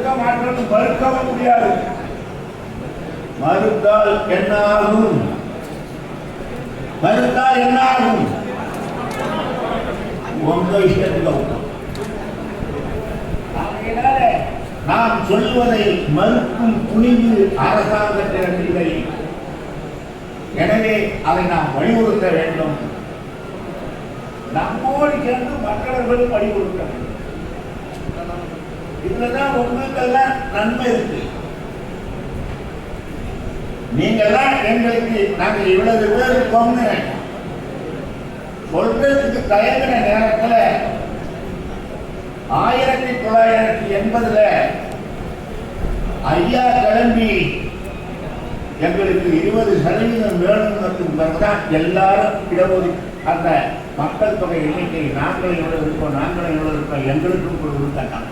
கொடுக்க மாட்டோம்னு மறுக்கவும் முடியாது. மறுத்தால் என்ன ஆகும்? மறுத்தால் என்ன ஆகும்? உங்க இஷ்டத்துக்கு நாம் சொல்வதை மறுக்கும் துணிவு அரசாங்கத்திடம் இல்லை. எனவே அதை நாம் வலியுறுத்த வேண்டும். நம்மோடு சேர்ந்து மற்றவர்களும் வலியுறுத்த வேண்டும். இதுலதான் உங்களுக்கெல்லாம் நன்மை இருக்கு. நீங்கெல்லாம் எங்களுக்கு நாங்கள் இவ்வளவு பேர் இருக்கோம்னு சொல்றதுக்கு தயங்கின நேரத்தில் 1980 ஐயா கிளம்பி எங்களுக்கு 20% வேணும் தான் எல்லாரும் இடஒதுக்கீடு அந்த மக்கள் தொகை எண்ணிக்கை நாங்களும் எவ்வளவு இருக்கோம் எங்களுக்கும் கொடுத்தாங்க.